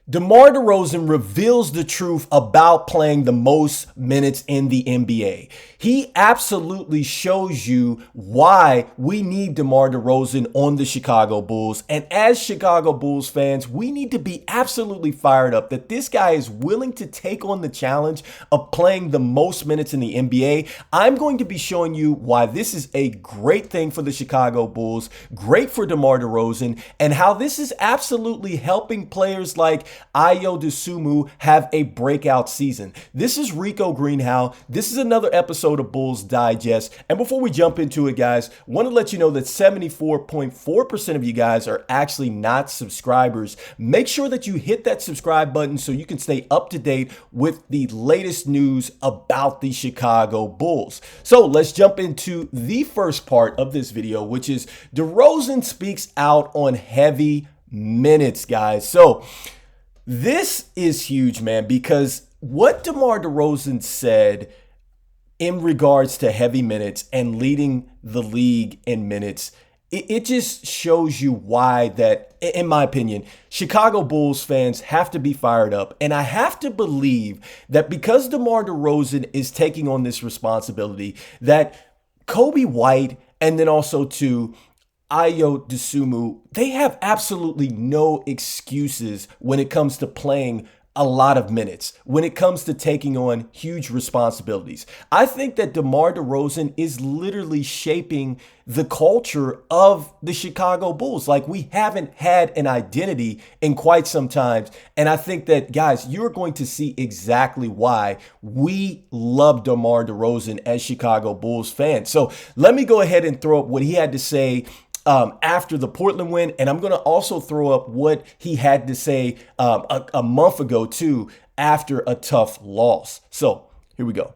DeMar DeRozan reveals the truth about playing the most minutes in the NBA. He absolutely shows you why we need DeMar DeRozan on the Chicago Bulls. And as Chicago Bulls fans, we need to be absolutely fired up that this guy is willing to take on the challenge of playing the most minutes in the NBA. I'm going to be showing you why this is a great thing for the Chicago Bulls, great for DeMar DeRozan, and how this is absolutely helping players like Ayo Dosunmu have a breakout season. This is Rico Greenhowe. This is another episode of Bulls Digest. And before we jump into it, guys, want to let you know that 74.4% of you guys are actually not subscribers. Make sure that you hit that subscribe button so you can stay up to date with the latest news about the Chicago Bulls. So let's jump into the first part of this video, which is DeRozan speaks out on heavy minutes, guys. So this is huge, man, because what DeMar DeRozan said in regards to heavy minutes and leading the league in minutes, it just shows you why that, in my opinion, Chicago Bulls fans have to be fired up. And I have to believe that because DeMar DeRozan is taking on this responsibility, that Kobe White and then also to Ayo Dosunmu, they have absolutely no excuses when it comes to playing a lot of minutes, when it comes to taking on huge responsibilities. I think that DeMar DeRozan is literally shaping the culture of the Chicago Bulls. Like, we haven't had an identity in quite some time. And I think that, guys, you're going to see exactly why we love DeMar DeRozan as Chicago Bulls fans. So let me go ahead and throw up what he had to say after the Portland win. And I'm going to also throw up what he had to say a month ago, too, after a tough loss. So here we go.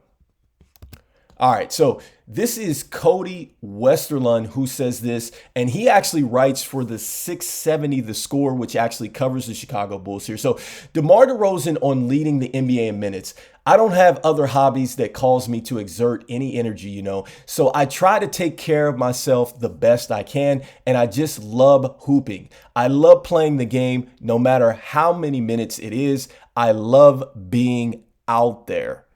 All right, so this is Cody Westerlund who says this, and he actually writes for the 670 The Score, which actually covers the Chicago Bulls here. So DeMar DeRozan on leading the NBA in minutes. I don't have other hobbies that cause me to exert any energy, so I try to take care of myself the best I can, and I just love hooping. I love playing the game no matter how many minutes it is. I love being out there.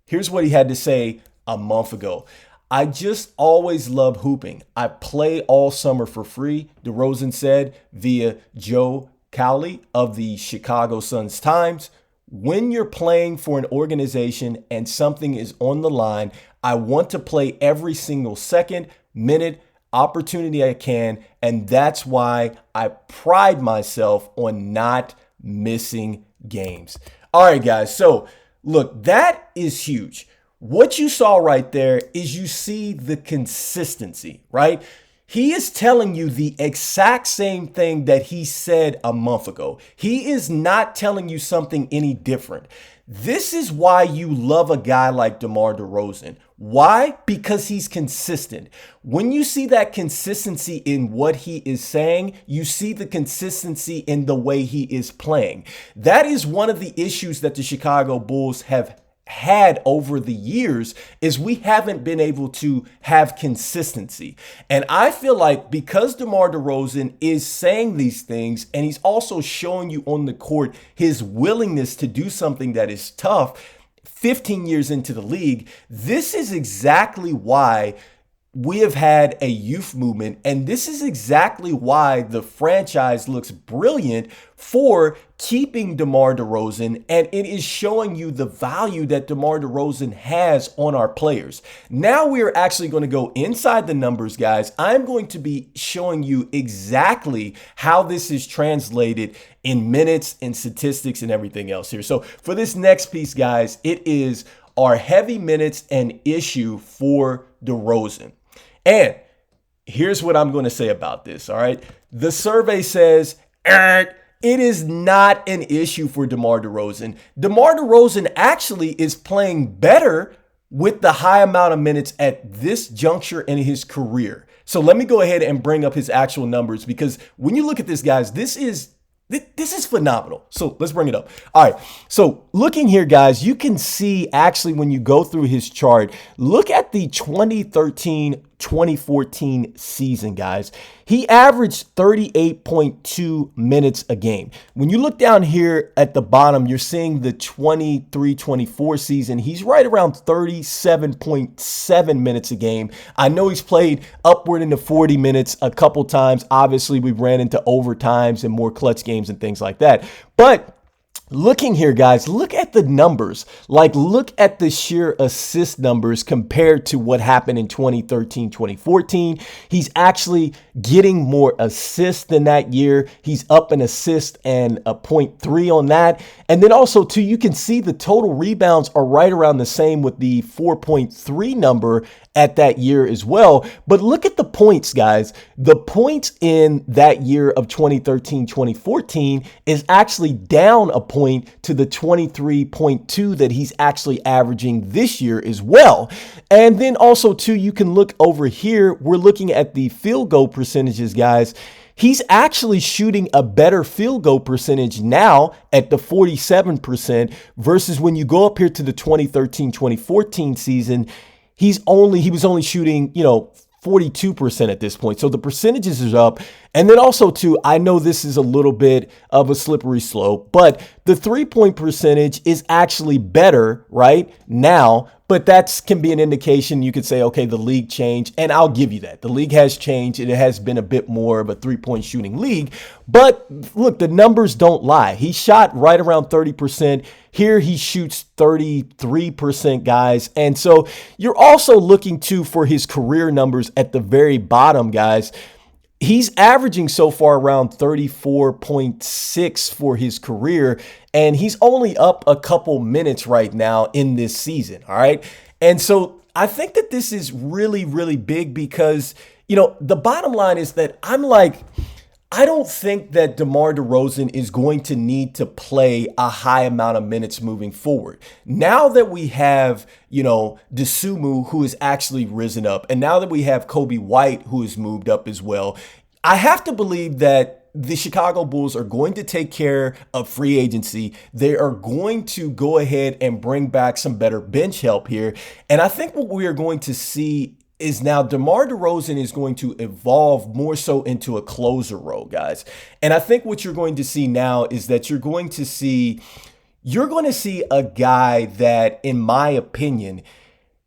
Here's what he had to say a month ago. I just always love hooping. I play all summer for free, DeRozan said via Joe Cowley of the Chicago Sun-Times. When you're playing for an organization and something is on the line, I want to play every single second, minute, opportunity I can, and that's why I pride myself on not missing games. All right, guys, so look, that is huge. What you saw right there is you see the consistency, right? He is telling you the exact same thing that he said a month ago. He is not telling you something any different. This is why you love a guy like DeMar DeRozan. Why? Because he's consistent. When you see that consistency in what he is saying, you see the consistency in the way he is playing. That is one of the issues that the Chicago Bulls have had over the years, is we haven't been able to have consistency. And I feel like because DeMar DeRozan is saying these things and he's also showing you on the court his willingness to do something that is tough 15 years into the league, this is exactly why we have had a youth movement, and this is exactly why the franchise looks brilliant for keeping DeMar DeRozan, and it is showing you the value that DeMar DeRozan has on our players. Now we are actually going to go inside the numbers, guys. I'm going to be showing you exactly how this is translated in minutes and statistics and everything else here. So for this next piece, guys, it is our heavy minutes an issue for DeRozan. And here's what I'm going to say about this, all right? The survey says, it is not an issue for DeMar DeRozan. DeMar DeRozan actually is playing better with the high amount of minutes at this juncture in his career. So let me go ahead and bring up his actual numbers, because when you look at this, guys, this is phenomenal. So let's bring it up. All right. So looking here, guys, you can see actually when you go through his chart, look at the 2013 2014 season, guys. He averaged 38.2 minutes a game. When you look down here at the bottom, you're seeing the 23-24 season. He's right around 37.7 minutes a game. I know he's played upward into 40 minutes a couple times. Obviously, we ran into overtimes and more clutch games and things like that. But looking here, guys, look at the numbers. Like, look at the sheer assist numbers compared to what happened in 2013, 2014. He's actually getting more assists than that year. He's up an assist and a 0.3 on that. And then also, too, you can see the total rebounds are right around the same with the 4.3 number at that year as well. But look at the points, guys. The points in that year of 2013, 2014 is actually down a point to the 23.2 that he's actually averaging this year as well. And then also, too, you can look over here. We're looking at the field goal percentages, guys. He's actually shooting a better field goal percentage now at the 47% versus when you go up here to the 2013, 2014 season, he was only shooting, 42% at this point. So the percentages is up. And then also, too, I know this is a little bit of a slippery slope, but the 3-point percentage is actually better right now. But that can be an indication. You could say, okay, the league changed. And I'll give you that. The league has changed. It has been a bit more of a 3-point shooting league. But look, the numbers don't lie. He shot right around 30%. Here he shoots 33%, guys. And so you're also looking for his career numbers at the very bottom, guys. He's averaging so far around 34.6 for his career, and he's only up a couple minutes right now in this season. All right. And so I think that this is really, really big because, the bottom line is that I don't think that DeMar DeRozan is going to need to play a high amount of minutes moving forward. Now that we have, Dosunmu, who has actually risen up, and now that we have Coby White, who has moved up as well, I have to believe that the Chicago Bulls are going to take care of free agency. They are going to go ahead and bring back some better bench help here. And I think what we are going to see is now DeMar DeRozan is going to evolve more so into a closer role, guys. And I think what you're going to see now is that you're going to see a guy that, in my opinion,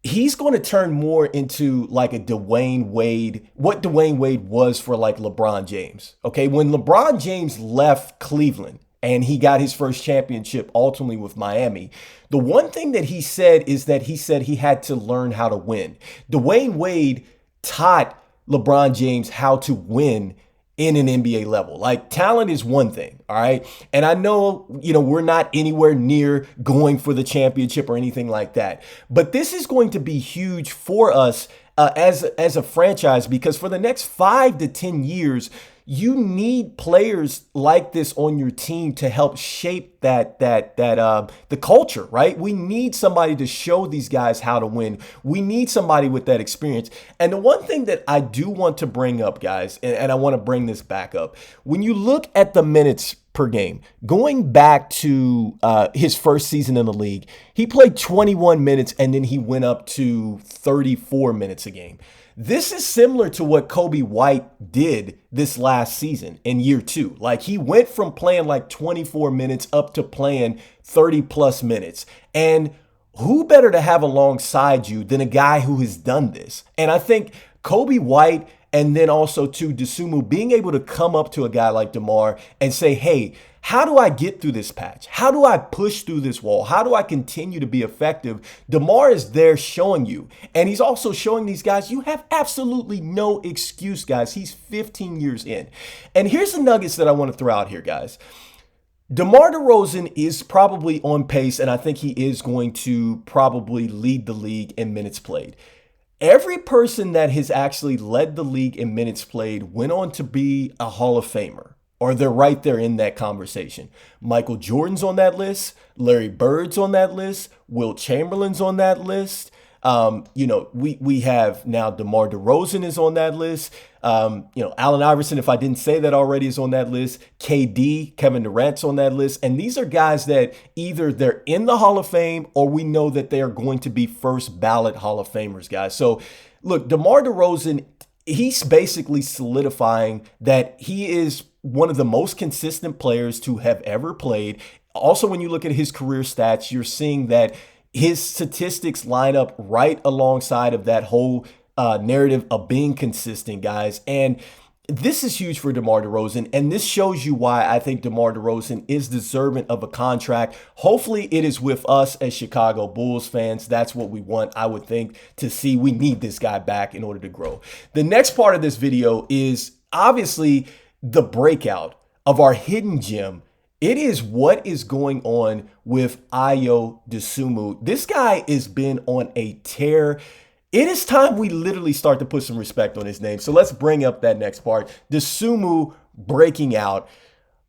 he's going to turn more into like a Dwayne Wade, what Dwayne Wade was for like LeBron James. Okay, when LeBron James left Cleveland and he got his first championship ultimately with Miami, the one thing that he said is that he said he had to learn how to win. Dwayne Wade taught LeBron James how to win in an NBA level. Like, talent is one thing, all right? And I know, we're not anywhere near going for the championship or anything like that. But this is going to be huge for us as a franchise, because for the next 5 to 10 years, you need players like this on your team to help shape the culture, right? We need somebody to show these guys how to win. We need somebody with that experience. And the one thing that I do want to bring up, guys, and I want to bring this back up, when you look at the minutes per game, going back to his first season in the league, he played 21 minutes and then he went up to 34 minutes a game. This is similar to what Coby White did this last season in year 2. Like, he went from playing like 24 minutes up to playing 30 plus minutes. And who better to have alongside you than a guy who has done this? And I think Coby White, and then also to Dosunmu, being able to come up to a guy like DeMar and say, hey, how do I get through this patch? How do I push through this wall? How do I continue to be effective? DeMar is there showing you. And he's also showing these guys, you have absolutely no excuse, guys. He's 15 years in. And here's the nuggets that I want to throw out here, guys. DeMar DeRozan is probably on pace, and I think he is going to probably lead the league in minutes played. Every person that has actually led the league in minutes played went on to be a Hall of Famer, or they're right there in that conversation. Michael Jordan's on that list. Larry Bird's on that list. Wilt Chamberlain's on that list. We have now DeMar DeRozan is on that list. Allen Iverson, if I didn't say that already, is on that list. KD, Kevin Durant's on that list. And these are guys that either they're in the Hall of Fame or we know that they are going to be first ballot Hall of Famers, guys. So look, DeMar DeRozan, he's basically solidifying that he is one of the most consistent players to have ever played. Also, when you look at his career stats, you're seeing that his statistics line up right alongside of that whole narrative of being consistent, guys. And this is huge for DeMar DeRozan, and this shows you why I think DeMar DeRozan is deserving of a contract. Hopefully it is with us as Chicago Bulls fans. That's what we want, I would think, to see. We need this guy back in order to grow. The next part of this video is obviously the breakout of our hidden gem. It is what is going on with Ayo Dosunmu. This guy has been on a tear. It is time we literally start to put some respect on his name. So let's bring up that next part. Dosunmu breaking out.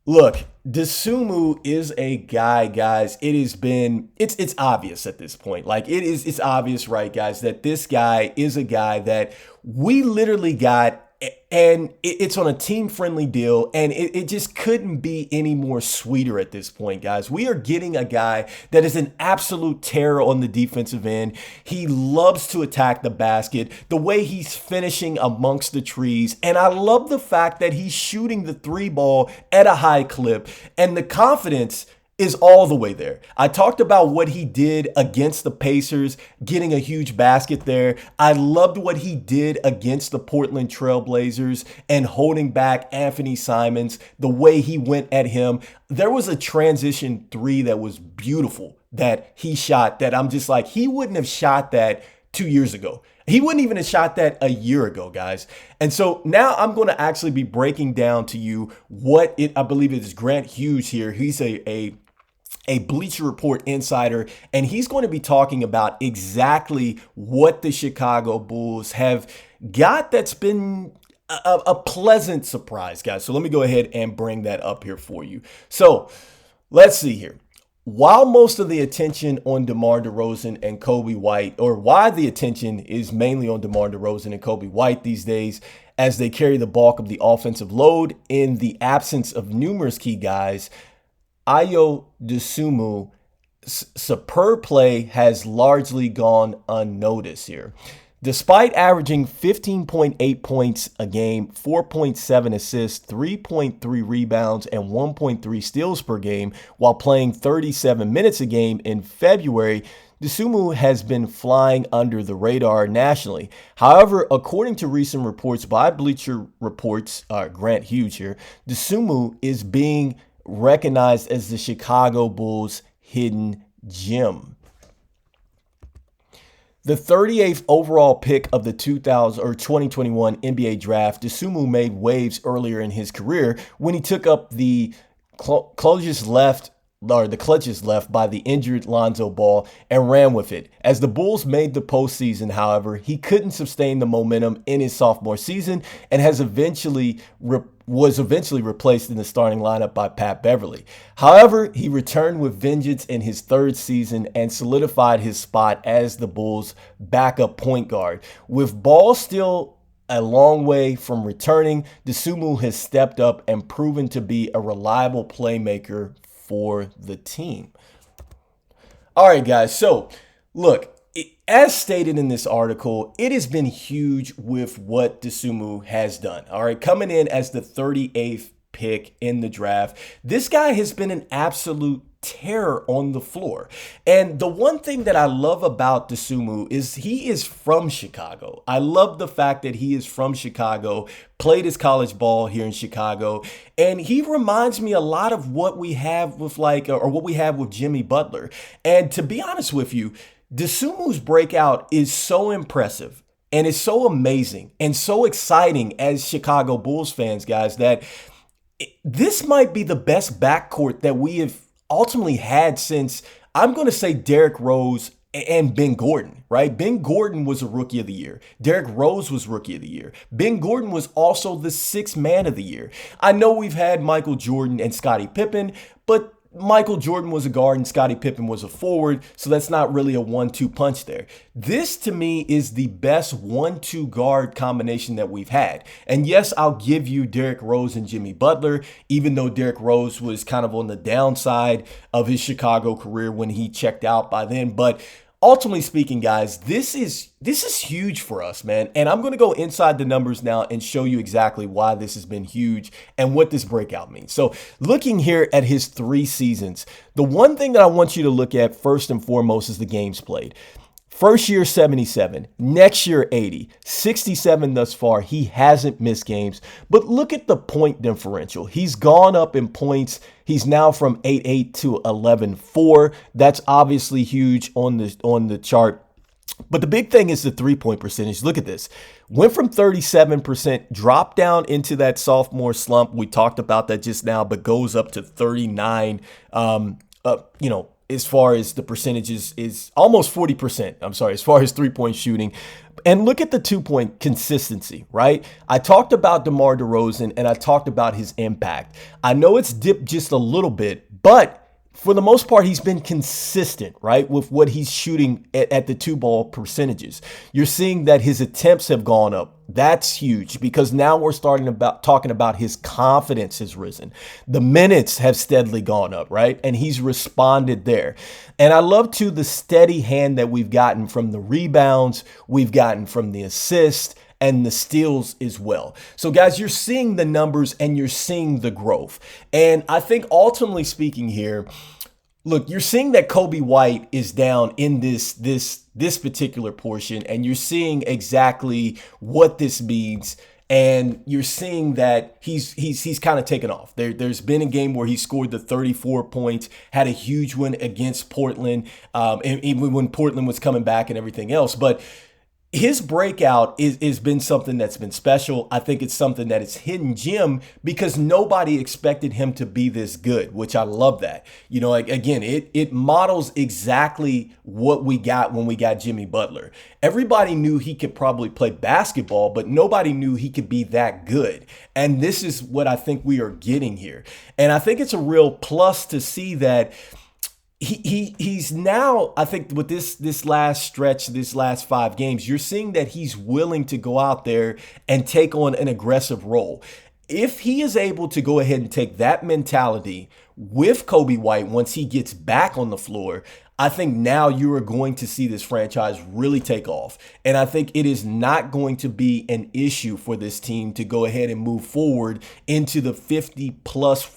Look, Dosunmu is a guy, guys. It's obvious at this point. Like it's obvious, right, guys, that this guy is a guy that we literally got, and it's on a team-friendly deal, and it just couldn't be any more sweeter at this point, guys. We are getting a guy that is an absolute terror on the defensive end. He loves to attack the basket, the way he's finishing amongst the trees, and I love the fact that he's shooting the three ball at a high clip, and the confidence is all the way there. I talked about what he did against the Pacers, getting a huge basket there. I loved what he did against the Portland Trail Blazers and holding back Anthony Simons, the way he went at him. There was a transition three that was beautiful that he shot that I'm just like, he wouldn't have shot that 2 years ago. He wouldn't even have shot that a year ago, guys. And so now I'm going to actually be breaking down to you I believe it is Grant Hughes here. He's a Bleacher Report insider, and he's going to be talking about exactly what the Chicago Bulls have got that's been a pleasant surprise, guys. So let me go ahead and bring that up here for you. So let's see here. While most of the attention on DeMar DeRozan and Kobe White, or why the attention is mainly on DeMar DeRozan and Kobe White these days, as they carry the bulk of the offensive load in the absence of numerous key guys, Ayo Dosunmu superb play has largely gone unnoticed here. Despite averaging 15.8 points a game, 4.7 assists, 3.3 rebounds, and 1.3 steals per game while playing 37 minutes a game in February, Dosunmu has been flying under the radar nationally. However, according to recent reports by Bleacher Report's Grant Hughes here, Dosunmu is being recognized as the Chicago Bulls' hidden gem. The 38th overall pick of the 2021 NBA draft, Dosunmu made waves earlier in his career when he took up the clutches left by the injured Lonzo Ball and ran with it. As the Bulls made the postseason, however, he couldn't sustain the momentum in his sophomore season and was eventually replaced in the starting lineup by Pat Beverly. However, he returned with vengeance in his third season and solidified his spot as the Bulls' backup point guard. With Ball still a long way from returning, Dosunmu has stepped up and proven to be a reliable playmaker for the team. All right, guys. So, look, as stated in this article, it has been huge with what Dosunmu has done. All right, coming in as the 38th pick in the draft, this guy has been an absolute terror on the floor. And the one thing that I love about Dosunmu is he is from Chicago. I love the fact that he is from Chicago, played his college ball here in Chicago, and he reminds me a lot of what we have with what we have with Jimmy Butler. And to be honest with you, Dosunmu's breakout is so impressive and it's so amazing and so exciting as Chicago Bulls fans, guys, that this might be the best backcourt that we have ultimately had since, I'm going to say, Derrick Rose and Ben Gordon, right? Ben Gordon was a Rookie of the Year. Derrick Rose was Rookie of the Year. Ben Gordon was also the Sixth Man of the Year. I know we've had Michael Jordan and Scottie Pippen, but Michael Jordan was a guard and Scottie Pippen was a forward, so that's not really a 1-2 punch there. This, to me, is the best 1-2 guard combination that we've had. And yes, I'll give you Derrick Rose and Jimmy Butler, even though Derrick Rose was kind of on the downside of his Chicago career when he checked out by then. But ultimately speaking, guys, this is huge for us, man. And I'm going to go inside the numbers now and show you exactly why this has been huge and what this breakout means. So looking here at his 3 seasons, the one thing that I want you to look at first and foremost is the games played. First year, 77. Next year, 80. 67 thus far. He hasn't missed games. But look at the point differential. He's gone up in points. He's now from 8.8 to 11.4. That's obviously huge on the chart. But the big thing is the three-point percentage. Look at this. Went from 37%, dropped down into that sophomore slump. We talked about that just now, but goes up to 39. As far as the percentages is almost 40%. I'm sorry, as far as 3-point shooting. And look at the 2-point consistency, right? I talked about DeMar DeRozan and I talked about his impact. I know it's dipped just a little bit, but for the most part, he's been consistent, right, with what he's shooting at the 2-ball percentages. You're seeing that his attempts have gone up. That's huge because now we're talking about his confidence has risen. The minutes have steadily gone up, right? And he's responded there. And I love, too, the steady hand that we've gotten from the rebounds, we've gotten from the assists, and the steals as well. So guys, you're seeing the numbers and you're seeing the growth. And I think ultimately speaking here, look, you're seeing that Kobe White is down in this particular portion, and you're seeing exactly what this means. And you're seeing that he's kind of taken off. There's been a game where he scored the 34 points, had a huge one against Portland, and even when Portland was coming back and everything else. But his breakout has been something that's been special. I think it's something that is hidden gem because nobody expected him to be this good, which I love that. You know, again, it models exactly what we got when we got Jimmy Butler. Everybody knew he could probably play basketball, but nobody knew he could be that good. And this is what I think we are getting here. And I think it's a real plus to see that he's now, I think with this last stretch, this last 5 games, you're seeing that he's willing to go out there and take on an aggressive role. If he is able to go ahead and take that mentality with Kobe White once he gets back on the floor, I think now you are going to see this franchise really take off. And I think it is not going to be an issue for this team to go ahead and move forward into the 50 plus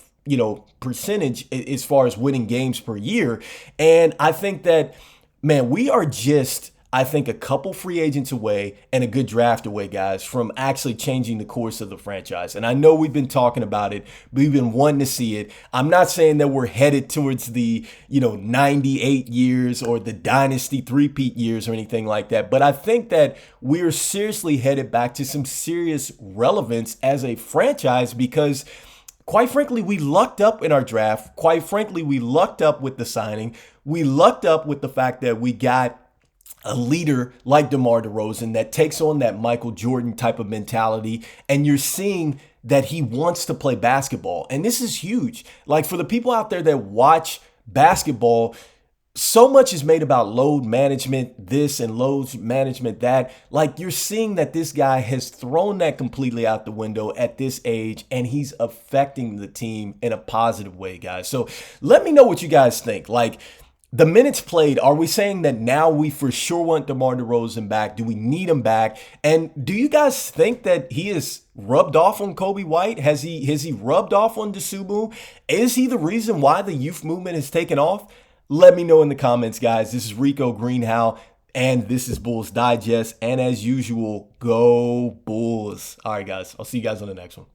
percentage as far as winning games per year. And I think that, man, we are just, I think, a couple free agents away and a good draft away, guys, from actually changing the course of the franchise. And I know we've been talking about it. We've been wanting to see it. I'm not saying that we're headed towards the, 98 years or the dynasty three-peat years or anything like that. But I think that we're seriously headed back to some serious relevance as a franchise because, quite frankly, we lucked up in our draft. Quite frankly, we lucked up with the signing. We lucked up with the fact that we got a leader like DeMar DeRozan that takes on that Michael Jordan type of mentality. And you're seeing that he wants to play basketball. And this is huge. Like, for the people out there that watch basketball, so much is made about load management, this and load management, that. Like, you're seeing that this guy has thrown that completely out the window at this age, and he's affecting the team in a positive way, guys. So let me know what you guys think. Like, the minutes played, are we saying that now we for sure want DeMar DeRozan back? Do we need him back? And do you guys think that he is rubbed off on Kobe White? Has he rubbed off on Dosunmu? Is he the reason why the youth movement has taken off? Let me know in the comments, guys. This is Rico Greenhowe, and this is Bulls Digest. And as usual, go Bulls. All right, guys. I'll see you guys on the next one.